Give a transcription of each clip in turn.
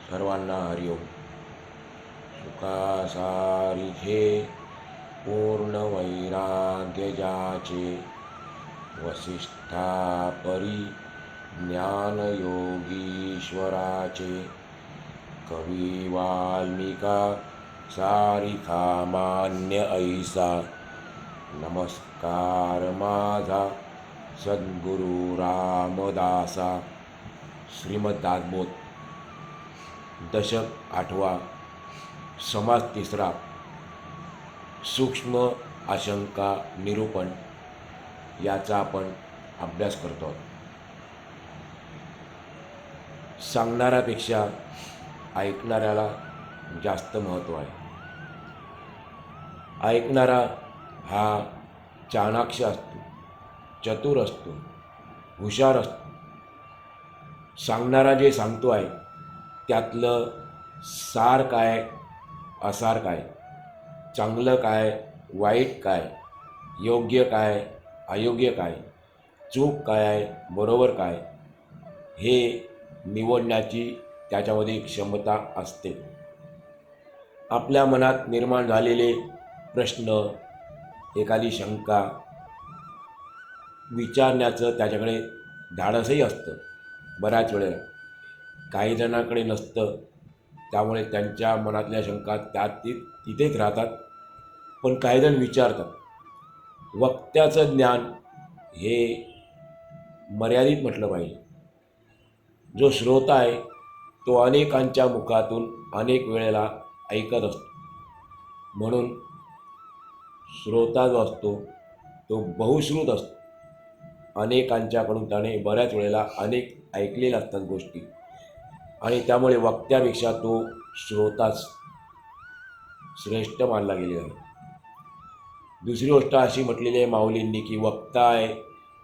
सर्वांना हरिओम. सुखासारिखे पूर्ण वैराग्य जाचे, वसिष्ठा परी ज्ञान योगीश्वराचे. कवी वाल्मिका सारिखा मान्य ऐसा, नमस्कार माझा सद्गुरु रामदासा. श्रीमद दासबोध दशक 8वा, समास 3रा, सूक्ष्म आशंका निरूपण याचा आपण अभ्यास करतो. सांगणाऱ्यापेक्षा ऐकणाऱ्याला जास्त महत्त्व आहे. ऐकणारा हा चाणाक्ष असतो, चतुर असतो, हुशार असतो. सांगणारा जे सांगतो आहे त्यातलं सार काय, असार काय, चांगलं काय, वाईट काय, योग्य काय, अयोग्य काय, चूक काय आहे, बरोबर काय, हे निवडण्याची त्याच्यामध्ये क्षमता असते. आपल्या मनात निर्माण झालेले प्रश्न, एखादी शंका विचारण्याचं त्याच्याकडे धाडसही असतं. बऱ्याच वेळेला काही जणांकडे नसतं, त्यामुळे त्यांच्या मनातल्या शंका तिथेच राहतात. पण काही जण विचारतात. वक्त्याचं ज्ञान हे मर्यादित म्हटलं पाहिजे. जो श्रोता आहे तो अनेकांच्या मुखातून अनेक वेळेला ऐकत असतो. म्हणून श्रोता जो असतो तो बहुश्रुत असतो. अनेकांच्याकडून त्याने बऱ्याच वेळेला अनेक ऐकलेल्या असतात गोष्टी, आणि त्यामुळे वक्त्यापेक्षा तो श्रोताच श्रेष्ठ मानला गेलेला आहे. दुसरी गोष्ट अशी म्हटलेली आहे माऊलींनी की वक्ता आहे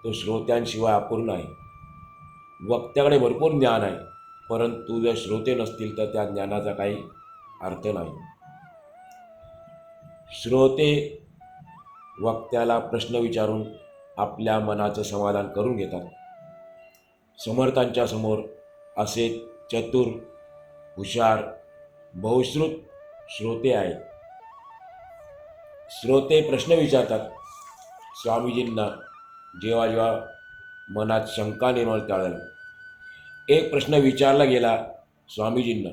तो श्रोत्यांशिवाय अपूर्ण आहे. वक्त्याकडे भरपूर ज्ञान आहे, परंतु जर श्रोते नसतील तर त्या ज्ञानाचा काही अर्थ नाही. श्रोते वक्त्याला प्रश्न विचारून आपल्या मनाचं समाधान करून घेतात. समर्थांच्या समोर असे चतुर, हुशार, बहुश्रुत श्रोते आहेत. श्रोते प्रश्न विचारतात स्वामीजींना जेव्हा जेव्हा मनात शंका निर्माण त्यावेळेला. एक प्रश्न विचारला गेला स्वामीजींना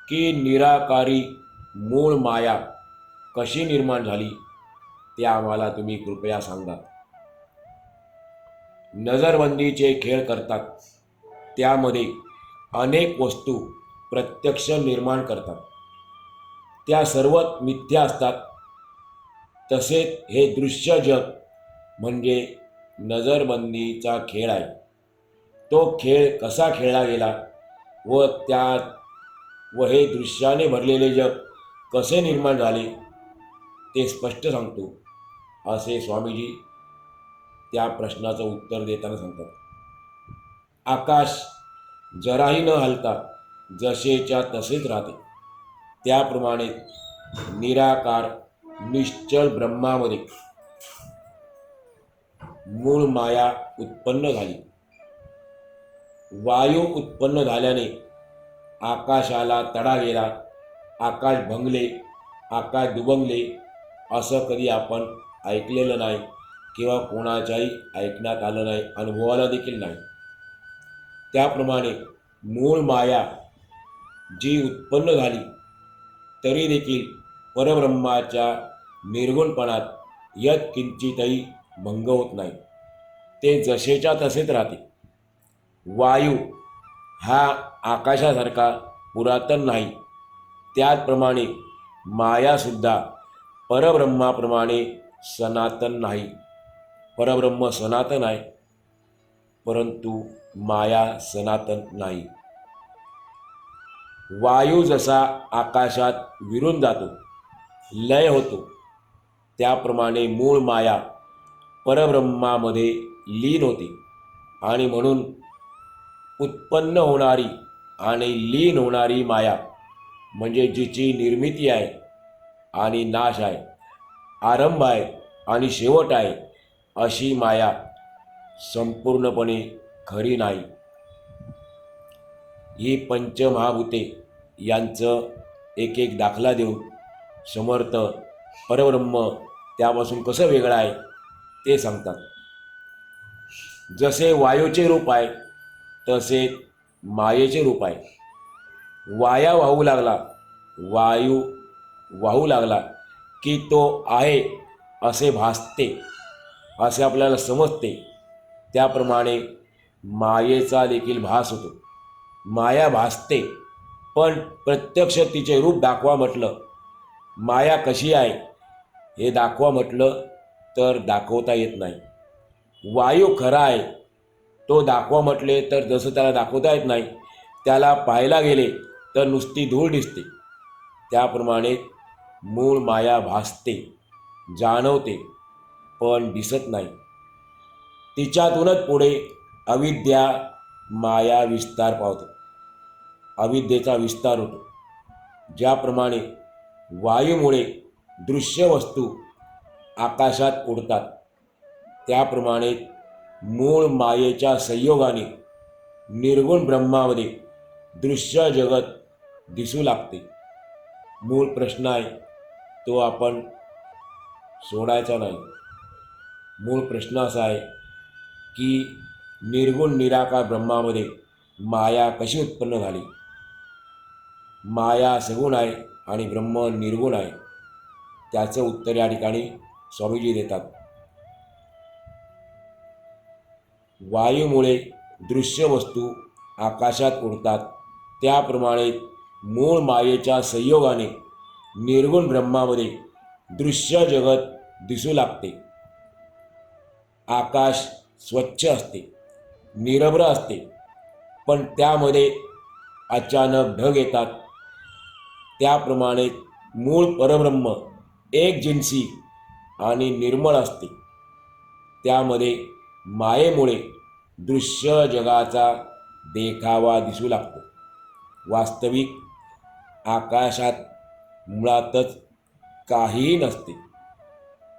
की निराकारी मूळ माया कशी निर्माण झाली ते आम्हाला तुम्ही कृपया सांगा. नजरबंदीचे खेळ करतात, त्यामध्ये अनेक वस्तू प्रत्यक्ष निर्माण करतात, त्या सर्वच मिथ्या असतात. तसेच हे दृश्य जग म्हणजे नजरबंदीचा खेळ आहे. तो खेळ कसा खेळला गेला व हे दृश्याने भरलेले जग कसे निर्माण झाले ते स्पष्ट सांगतो, असे स्वामीजी त्या प्रश्नाचं उत्तर देताना सांगतात. आकाश जराही न हलता जसेच्या तसेच राहते, त्याप्रमाणे निराकार निश्चल ब्रह्मामध्ये मूळ माया उत्पन्न झाली. वायू उत्पन्न झाल्याने आकाशाला तडा गेला, आकाश भंगले, आकाश दुभंगले असं कधी आपण ऐकलेलं नाही किंवा कोणाच्याही ऐकण्यात आलं नाही, अनुभवाला देखील नाही. त्याप्रमाणे मूळ माया जी उत्पन्न झाली तरी देखील परब्रह्माच्या निर्गुणपणात यत् किंचितही भंग होत नाही, ते जसेच्या तसेच राहते. वायू हा आकाशासारखा पुरातन नाही, त्याचप्रमाणे मायासुद्धा परब्रह्माप्रमाणे सनातन नाही. परब्रह्म सनातन आहे, परंतु माया सनातन नाही. वायू जसा आकाशात विरून जातो, लय होतो, त्याप्रमाणे मूळ माया परब्रह्मामध्ये लीन होते. आणि म्हणून उत्पन्न होणारी आणि लीन होणारी माया म्हणजे जिची निर्मिती आहे आणि नाश आहे, आरंभ आहे आणि शेवट आहे, अशी माया संपूर्णपणे खरी नाही. ही पंचमहाभूते यांचं एक एक दाखला देऊन समर्थ परब्रह्म त्यापासून कसं वेगळं आहे ते सांगतात. जसे वायूचे रूप आहे तसे मायेचे रूप आहे. वाया वाहू लागला, वायू वाहू लागला की तो आहे असे भासते, असे आपल्याला समजते. त्याप्रमाणे मायेचा देखील भास होतो. माया भासते, पण प्रत्यक्ष तिचे रूप दाखवा म्हटलं, माया कशी आहे हे दाखवा म्हटलं तर दाखवता येत नाही. वायू खरा आहे तो दाखवा म्हटले तर जसं त्याला दाखवता येत नाही, त्याला पाहायला गेले तर नुसती धूळ दिसते. त्याप्रमाणे मूळ माया भासते, जाणवते, पण दिसत नाही. तिच्यातूनच पुढे अविद्या माया विस्तार पावतो, अविद्येचा विस्तार होतो. ज्याप्रमाणे वायूमुळे दृश्य वस्तू आकाशात उडतात, त्याप्रमाणे मूळ मायेच्या संयोगाने निर्गुण ब्रह्मामध्ये दृश्य जगत दिसू लागते. मूळ प्रश्न आहे तो आपण सोडायचा नाही. मूळ प्रश्न असा आहे की निर्गुण निराकार ब्रह्मामध्ये माया कशी उत्पन्न झाली. माया सगुण आहे आणि ब्रह्म निर्गुण आहे. त्याचं उत्तर या ठिकाणी स्वामीजी देतात. वायूमुळे दृश्य वस्तू आकाशात उडतात, त्याप्रमाणे मूळ मायेच्या संयोगाने निर्गुण ब्रह्मामध्ये दृश्य जगत दिसू लागते. आकाश स्वच्छ असते, निरभ्र असते, पण त्यामध्ये अचानक ढग येतात. त्याप्रमाणे मूळ परब्रह्म एक जिन्सी आणि निर्मळ असते. त्यामध्ये मायेमुळे दृश्य जगाचा देखावा दिसू लागतो. वास्तविक आकाशात मुळातच काहीही नसते,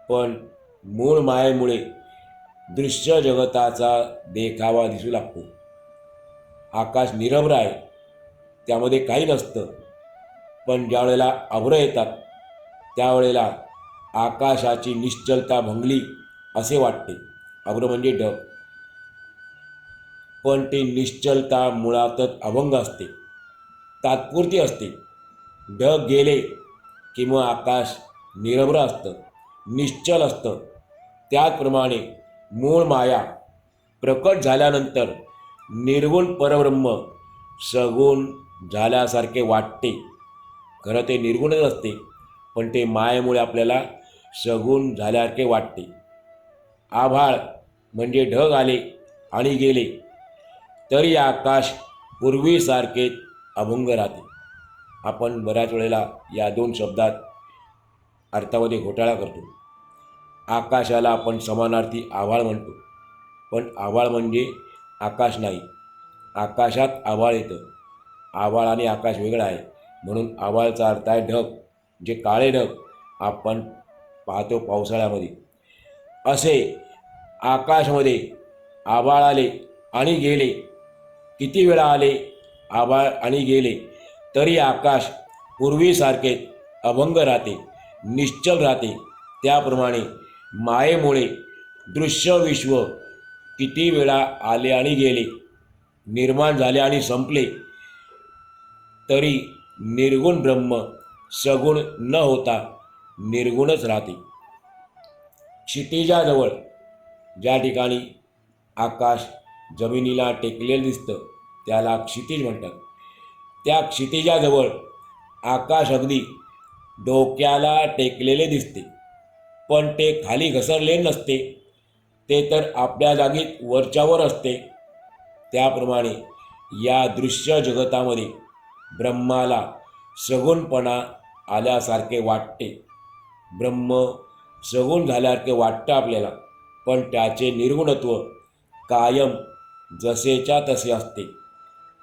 पण मूळ मायेमुळे दृश्य जगताचा देखावा दिसू लागतो. आकाश निरभ्र आहे, त्यामध्ये काही नसतं, पण ज्यावेळेला अभ्र येतात त्यावेळेला आकाशाची निश्चलता भंगली असे वाटते. अभ्र म्हणजे ढग, पण ती निश्चलता मुळातच अभंग असते, तात्पुरती असते. ढग गेले की मग आकाश निरभ्र असतं, निश्चल असतं. त्याचप्रमाणे मूळ माया प्रकट झाल्यानंतर निर्गुण परब्रह्म सगुण झाल्यासारखे वाटते. खरं ते निर्गुणच असते, पण ते मायेमुळे आपल्याला सगुण झाल्यासारखे वाटते. आभाळ म्हणजे ढग आले आणि गेले तरी आकाश पूर्वीसारखे अभंग राहते. आपण बऱ्याच वेळेला या दोन शब्दात अर्थामध्ये घोटाळा करतो. आकाशाला आपण समानार्थी आभाळ म्हणतो, पण आभाळ म्हणजे आकाश नाही. आकाशात आभाळ येतं, आभाळ आणि आकाश वेगळं आहे. म्हणून आभाळाचा अर्थ आहे ढग, जे काळे ढग आपण पाहतो पावसाळ्यामध्ये. असे आकाशमध्ये आभाळ आले आणि गेले, किती वेळा आले आभाळ आणि गेले तरी आकाश पूर्वीसारखे अभंग राहते, निश्चल राहते. त्याप्रमाणे मायेमुळे दृश्य विश्व किती वेळा आले आणि गेले, निर्माण झाले आणि संपले, तरी निर्गुण ब्रह्म सगुण न होता निर्गुणच राहते. क्षितिजाजवळ ज्या ठिकाणी आकाश जमिनीला टेकलेलं दिसतं त्याला क्षितिज म्हणतात. त्या क्षितिजाजवळ आकाश अगदी डोक्याला टेकलेले दिसते, पण ते खाली घसरले नसते, ते तर आपल्या जागी वरच्यावर असते. त्याप्रमाणे या दृश्य जगतामध्ये ब्रह्माला सगुणपणा आल्यासारखे वाटते. ब्रह्म सगुण झाल्यासारखे वाटतं आपल्याला, पण त्याचे निर्गुणत्व कायम जसेच्या तसे असते,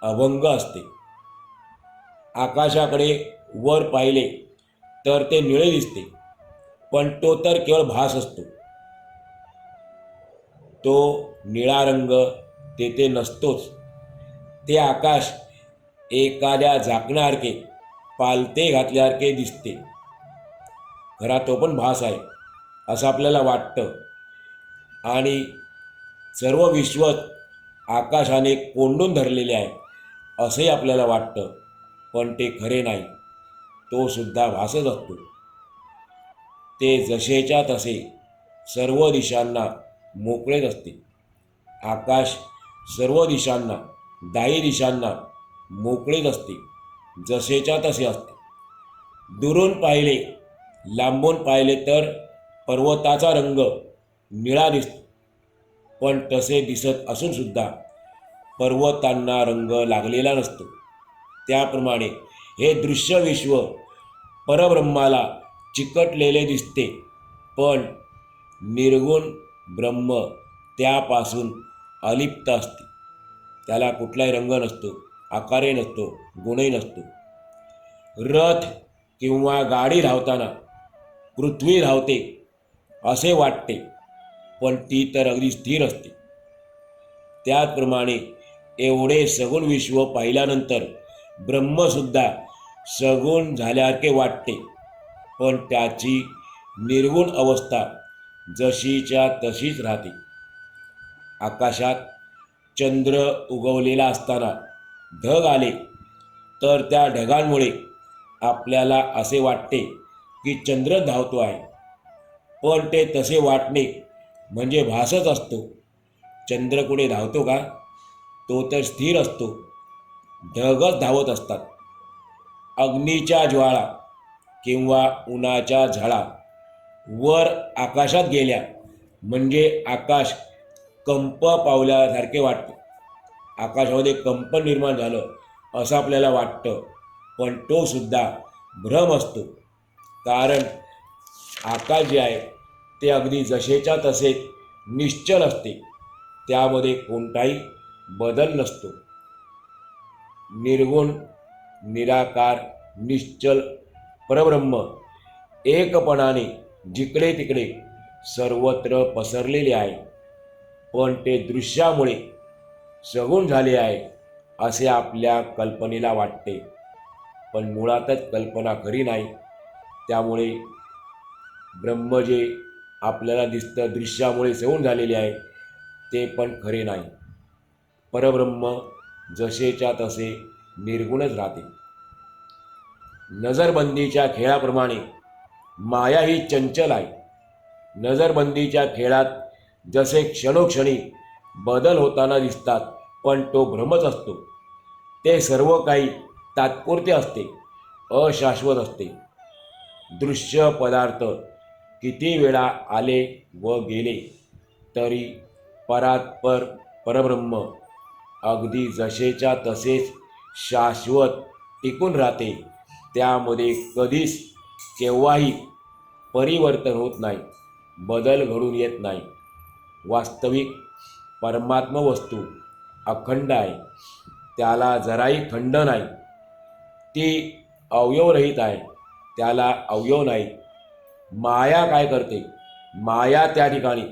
अभंग असते. आकाशाकडे वर पाहिले तर ते निळे दिसते, पण तो तर केवळ भास असतो. तो निळा रंग तेथे नसतोच. ते आकाश एखाद्या झाकण्यासारखे पालथे घातल्यासारखे दिसते. खरा तो पण भास आहे असं आपल्याला वाटतं आणि सर्व विश्वच आकाशाने कोंडून धरलेले आहे असंही आपल्याला वाटतं, पण ते खरे नाही. तो सुद्धा भासच असतो. ते जसेच्या तसे सर्व दिशांना मोकळेच असते. आकाश सर्व दिशांना, दाही दिशांना मोकळेच असते, जसेच्या तसे असते. दुरून पाहिले, लांबून पाहिले तर पर्वताचा रंग निळा दिसतो, पण तसे दिसत असून सुद्धा पर्वतांना रंग लागलेला नसतो. त्याप्रमाणे हे दृश्य विश्व परब्रह्माला चिकटलेले दिसते, पण निर्गुण ब्रह्म त्यापासून अलिप्त असते. त्याला कुठलाही रंग नसतो, आकारही नसतो, गुणही नसतो. रथ किंवा गाडी धावताना पृथ्वी धावते असे वाटते, पण ती तर अगदी स्थिर असते. त्याचप्रमाणे एवढे सगुण विश्व पाहिल्यानंतर ब्रह्मसुद्धा सगुण झाल्यासारखे वाटते, पण त्याची निर्गुण अवस्था जशीच्या तशीच राहते. आकाशात चंद्र उगवलेला असताना ढग आले तर त्या ढगांमुळे आपल्याला असे वाटते की चंद्र धावतो आहे, पण ते तसे वाटणे म्हणजे भासच असतो. चंद्र कुठे धावतो का? तो तर स्थिर असतो. ढगच धावत असतात. अग्नीच्या ज्वाळा किंवा उन्हाच्या झळा वर आकाशात गेल्या म्हणजे आकाश कंप पावल्यासारखे वाटते. आकाशामध्ये कंपन निर्माण झालं असं आपल्याला वाटतं, पण तो सुद्धा भ्रम असतो. कारण आकाश जे आहे ते अगदी जसेच्या तसे निश्चल असते. त्यामध्ये कोणताही बदल नसतो. निर्गुण, निराकार, निश्चल परब्रह्म एकपणाने जिकडे तिकडे सर्वत्र पसरलेले आहे, पण ते दृश्यामुळे सगुण झाले आहे असे आपल्या कल्पनेला वाटते, पण मुळातच कल्पना खरी नाही. त्यामुळे ब्रह्म जे आपल्याला दिसतं दृश्यामुळे सगुण झालेले आहे ते पण खरे नाही. परब्रह्म जसेच्या तसे निर्गुणच राहते. नजरबंदीच्या खेळाप्रमाणे माया ही चंचल आहे. नजरबंदीच्या खेळात जसे क्षणोक्षणी बदल होताना दिसतात, पण तो भ्रमच असतो. ते सर्व काही तात्पुरते असते, अशाश्वत असते. दृश्य पदार्थ किती वेळा आले व गेले तरी परात्पर परब्रह्म अगदी जसेच्या तसेच शाश्वत टिकून राहते. त्यामध्ये कधीच केव्हाही परिवर्तन होत नाही, बदल घडून येत नाही. वास्तविक परमात्म वस्तू अखंड आहे, त्याला जराही खंड नाही. ती अवयवरहित आहे, त्याला अवयव नाही. माया काय करते? माया त्या ठिकाणी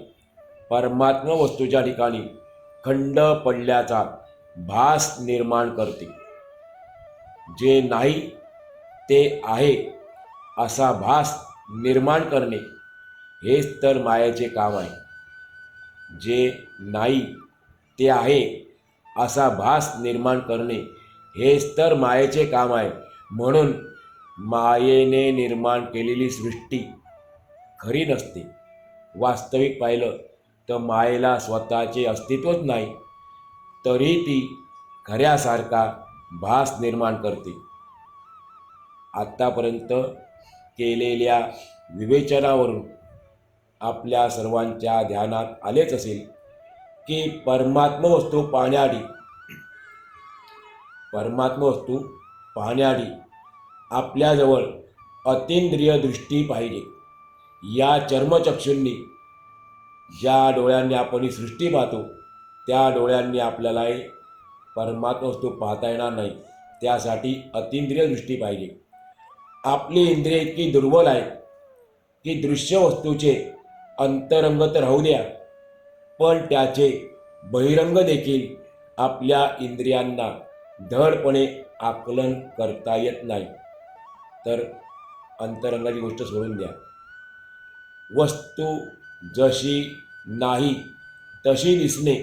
परमात्म वस्तूच्या ठिकाणी खंड पडल्याचा भास निर्माण करते. जे नाही ते आहे असा भास निर्माण करणे हेच तर मायेचे काम आहे. जे नाही ते आहे असा भास निर्माण करणे हेच तर मायेचे काम आहे. म्हणून मायेने निर्माण केलेली सृष्टी खरी नसते. वास्तविक पाहिलं तर मायेला स्वतःचे अस्तित्वच नाही, तरी ती खऱ्यासारखा भास निर्माण करते. आत्तापर्यंत केलेल्या विवेचनावरून आपल्या सर्वांच्या ध्यानात आलेच असेल की परमात्म वस्तू पाहण्याआधी आपल्याजवळ अतींद्रिय दृष्टी पाहिजे. या चर्मचक्षूंनी ज्या डोळ्यांनी आपण ही सृष्टी पाहतो त्या डोळ्यांनी आपल्याला परमात्म वस्तू पाहता येणार नाही. त्यासाठी अतींद्रिय दृष्टी पाहिजे. आपली इंद्रिय इतकी दुर्बल आहे की दृश्य वस्तूचे अंतरंग तर राहू द्या, पण त्याचे बहिरंग देखील आपल्या इंद्रियांना धडपणे आकलन करता येत नाही. तर अंतरंगाची गोष्ट सोडून द्या. वस्तू जशी नाही तशी दिसणे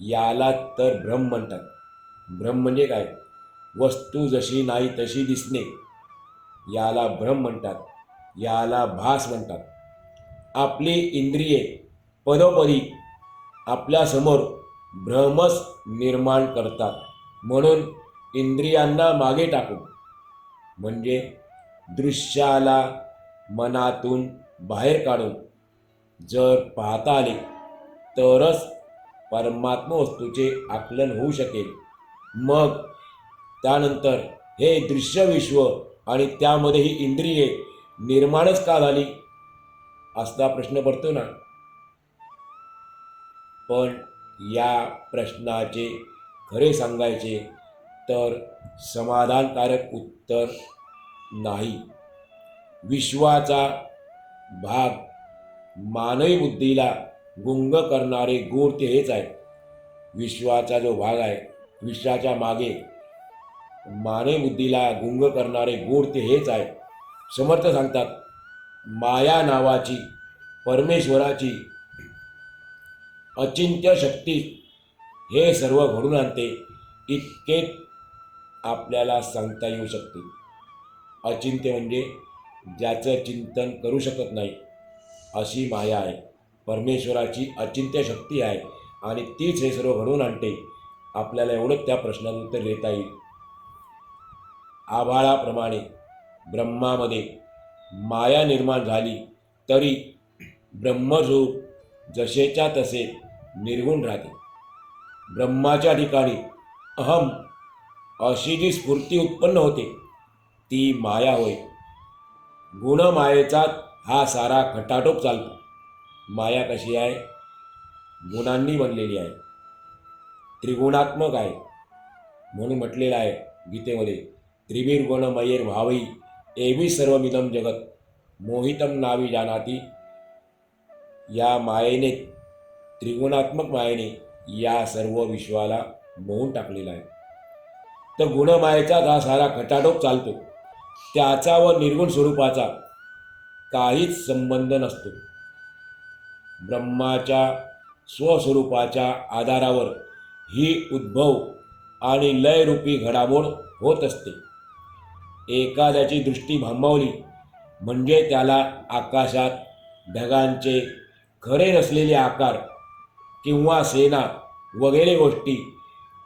याला तर भ्रम म्हणतात. भ्रम म्हणजे काय? वस्तू जशी नाही तशी दिसणे याला भ्रम म्हणतात, याला भास म्हणतात. आपली इंद्रिये पदोपदी आपल्यासमोर भ्रमच निर्माण करतात. म्हणून इंद्रियांना मागे टाकून, म्हणजे दृश्याला मनातून बाहेर काढून जर पाहता आले तरच परमात्म वस्तूचे आकलन होऊ शकेल. मग त्यानंतर हे दृश्य विश्व आणि त्यामध्ये ही इंद्रिये निर्माणच का झाली असा प्रश्न पडतो ना. पण या प्रश्नाचे खरे सांगायचे तर समाधानकारक उत्तर नाही. विश्वाचा भाग मानवी बुद्धीला गुंग करणारे गूढ ते हेच आहे. विश्वाचा जो भाग आहे, विश्वाच्या मागे मानवी बुद्धीला गुंग करणारे गूढ ते हेच आहे. समर्थ सांगतात, माया नावाची परमेश्वराची अचिंत्य शक्ती हे सर्व घडून आणते, इतकेच आपल्याला सांगता येऊ शकते. अचिंत्य म्हणजे ज्याचं चिंतन करू शकत नाही अशी माया आहे. परमेश्वराची अचिंत्य शक्ती आहे आणि तीच हे सर्व घडवून आणते. आपल्याला एवढंच त्या प्रश्नाचं उत्तर देता येईल. आभाळाप्रमाणे ब्रह्मामध्ये माया निर्माण झाली तरी ब्रह्मरूप जसेच्या तसे निर्गुण राहते. ब्रह्माच्या ठिकाणी अहम अशी जी स्फूर्ती उत्पन्न होते ती माया होय. गुणमायेचा हा सारा खटाटोप चालतो. माया कशी आहे? गुणांनी बनलेली आहे, त्रिगुणात्मक आहे. म्हणून म्हटलेलं आहे गीतेमध्ये, त्रिभिर्गुणमयेर भावई एवी सर्वमिदं जगत मोहितम नावी जानाती. या मायेने, त्रिगुणात्मक मायेने या सर्व विश्वाला मोहून टाकलेला आहे. तर गुणमायेचा हा सारा खटाटोप चालतो. त्याचा व निर्गुण स्वरूपाचा काहीच संबंध नसतो. ब्रह्माच्या स्वस्वरूपाच्या आधारावर ही उद्भव आणि लयरूपी घडामोड होत असते. एखाद्याची दृष्टी भांबावली म्हणजे त्याला आकाशात ढगांचे खरे नसलेले आकार किंवा सेना वगैरे गोष्टी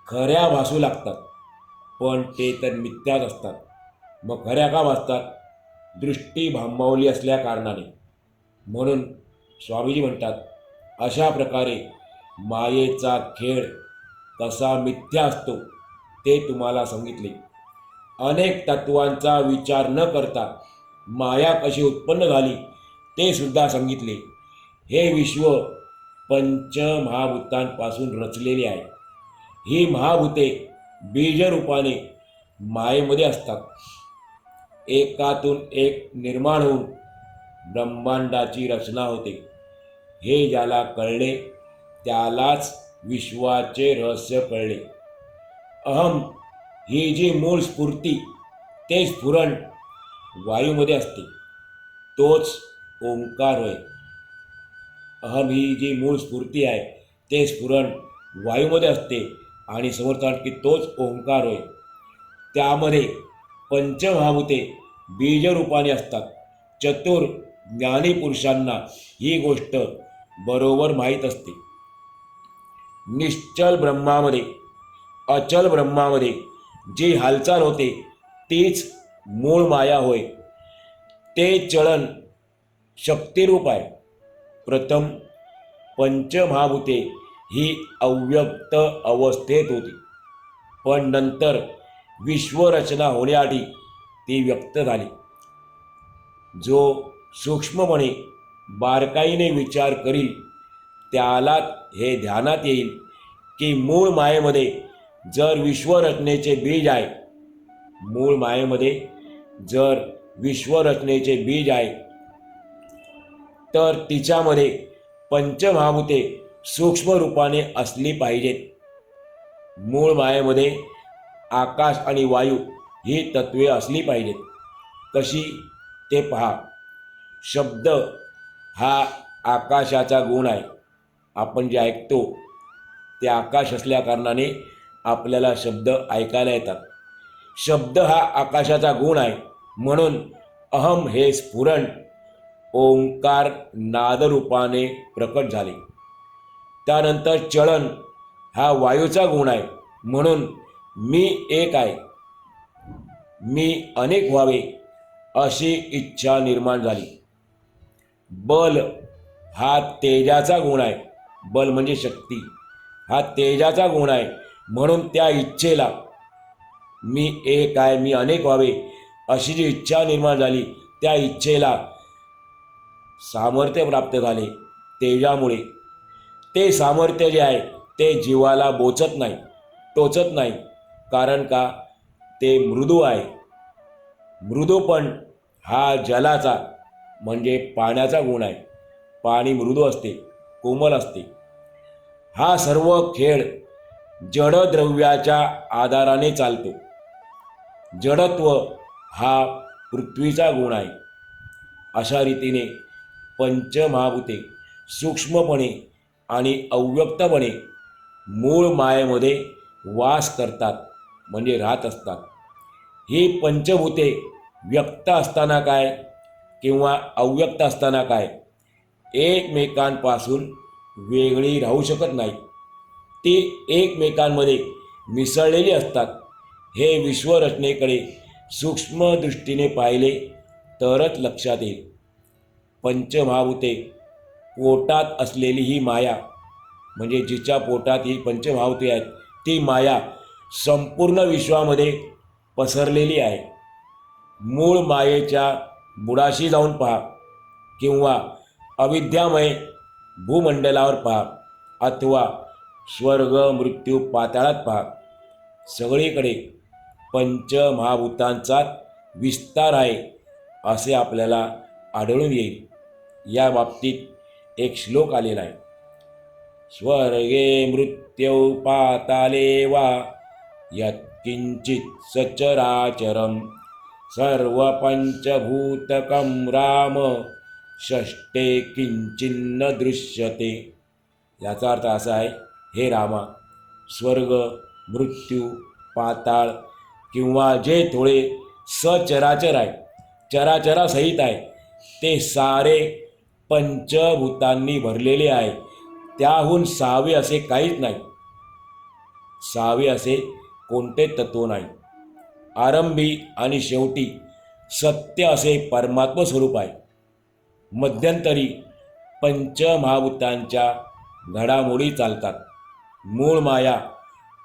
खऱ्या भासू लागतात. पण ते तर मिथ्याच असतात. मग खऱ्या का भासतात? दृष्टी भांबावली असल्या कारणाने. म्हणून स्वामीजी म्हणतात, अशा प्रकारे मायेचा खेळ कसा मिथ्या असतो ते तुम्हाला सांगितले. अनेक तत्वांचा विचार न करता माया कशी उत्पन्न झाली ते सुद्धा सांगितले. हे विश्व पंचमहाभूतांपासून रचलेले आहे. ही महाभूते बीजरूपाने मायेमध्ये असतात. एकातून एक निर्माण होऊन ब्रह्मांडाची रचना होते. हे ज्याला कळले त्यालाच विश्वाचे रहस्य कळले. अहम ही जी मूळ स्फूर्ती, ते स्फुरण वायूमध्ये असते, तोच ओंकार होय. अहम ही जी मूळ स्फूर्ती आहे, ते स्फुरण वायूमध्ये असते आणि समर्थात की तोच ओंकार होय. त्यामध्ये पंचमहाभूते बीजरूपाने असतात. चतुर ज्ञानी पुरुषांना ही गोष्ट बरोबर माहीत असते. निश्चल ब्रह्मामध्ये, अचल ब्रह्मामध्ये जी हालचाल होते तीच मूळ माया होय. ते चलन शक्तिरूप आहे. प्रथम पंचमहाभूते ही अव्यक्त अवस्थेत होती, पण नंतर विश्वरचना होण्याआधी ती व्यक्त झाली. जो सूक्ष्मपणे बारकाईने विचार करील त्याला हे ध्यानात येईल की मूळ मायेमध्ये जर विश्वरचनेचे बीज आहे, मूळ मायेमध्ये जर विश्वरचनेचे बीज आहे, तर तिच्यामध्ये पंचमहाभूते सूक्ष्म रूपाने असली पाहिजेत. मूळ मायेमध्ये आकाश आणि वायू ही तत्वे असली पाहिजेत. कशी ते पहा. शब्द हा आकाशाचा गुण आहे. आपण जे ऐकतो ते आकाश असल्या कारणाने आपल्याला शब्द ऐकायला येतात. शब्द हा आकाशाचा गुण आहे. म्हणून अहम हे स्फुरण ओंकार नादरूपाने प्रकट झाले. त्यानंतर चलन हा वायूचा गुण आहे. म्हणून मी एक आहे, मी अनेक व्हावे अशी इच्छा निर्माण झाली. बल हा तेजाचा गुण आहे. बल म्हणजे शक्ती, हा तेजाचा गुण आहे. म्हणून त्या इच्छेला मी एक आहे, मी अनेक व्हावे अशी जी इच्छा निर्माण झाली, त्या इच्छेला सामर्थ्य प्राप्त झाले तेजामुळे. ते सामर्थ्य जे आहे ते जीवाला बोचत नाही, टोचत नाही. कारण का? ते मृदू आहे. मृदूपण हा जलाचा म्हणजे पाण्याचा गुण आहे. पाणी मृदू असते, कोमल असते. हा सर्व खेळ जडद्रव्याच्या आधाराने चालतो. जडत्व हा पृथ्वीचा गुण आहे. अशा रीतीने पंचमहाभूते सूक्ष्मपणे आणि अव्यक्तपणे मूळ मायेमध्ये वास करतात, म्हणजे राहत असतात. ही पंचभूते व्यक्त असताना काय किंवा अव्यक्त असताना काय एकमेकांपासून वेगळी राहू शकत नाही. ती एकमेकांमध्ये मिसळलेली असतात. हे विश्वरचनेकडे सूक्ष्म दृष्टीने पाहिले तरच लक्षात येईल. पंचमहाभूते पोटात असलेली ही माया, म्हणजे जिच्या पोटात ही पंचमहाभूते आहेत, ती माया संपूर्ण विश्वामध्ये पसरलेली आहे. मूळ मायेच्या बुडाशी जाऊन पहा किंवा अविद्यामय भूमंडलावर पहा अथवा स्वर्ग मृत्यू पाताळात पहा, सगळीकडे पंचमहाभूतांचा विस्तार आहे असे आपल्याला आढळून येईल. या बाबतीत एक श्लोक आलेला आहे. स्वर्गे मृत्यौ पाताले वा यत्किंचित सचराचरम सर्व पंचभूतकं राम षष्ठे किंचिन्न दृश्यते. याचा अर्थ असा आहे, हे रामा, स्वर्ग मृत्यू पाताळ किंवा जे थोडे सचराचर आहे, चराचरासहित आहे, ते सारे पंचभूतांनी भरलेले आहे. त्याहून सहावे असे काहीच नाही. सहावे असे कोणते तत्व नाही. आरंभी आणि शेवटी सत्य असे परमात्म स्वरूप आहे. मध्यंतरी पंचमहाभूतांच्या घडामोडी चालतात. मूळ माया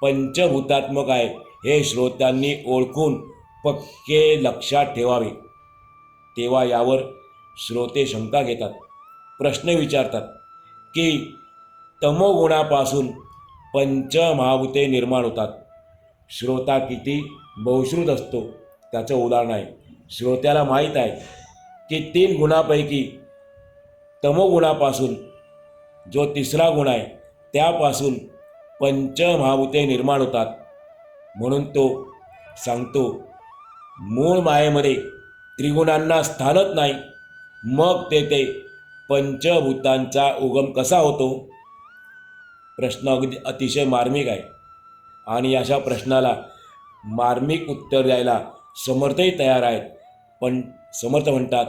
पंचभूतात्मक आहे हे श्रोत्यांनी ओळखून पक्के लक्षात ठेवावे. तेव्हा यावर श्रोते शंका घेतात, प्रश्न विचारतात की तमोगुणापासून पंचमहाभूते निर्माण होतात. श्रोता किती बहुश्रुत असतो त्याचं उदाहरण आहे. श्रोत्याला माहीत आहे की 3 गुणापैकी तमोगुणापासून जो तिसरा गुण आहे त्यापासून पंचमहाभूते निर्माण होतात. म्हणून तो सांगतो, मूळ मायेमध्ये त्रिगुणांना स्थानच नाही, मग तेथे पंचभूतांचा उगम कसा होतो? प्रश्न अगदी अतिशय मार्मिक आहे आणि अशा प्रश्नाला मार्मिक उत्तर द्यायला समर्थही तयार आहेत. पण समर्थ म्हणतात,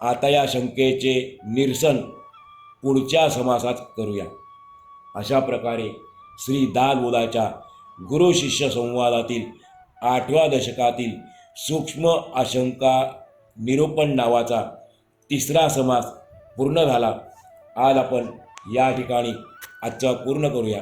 आता या शंकेचे निरसन पुढच्या समासात करूया. अशा प्रकारे श्री दासबोधाच्या गुरु शिष्य संवादातील 8व्या दशकातील सूक्ष्म आशंका निरूपण नावाचा 3रा समास पूर्ण झाला. आज आपण या ठिकाणी आजचा पूर्ण करूया.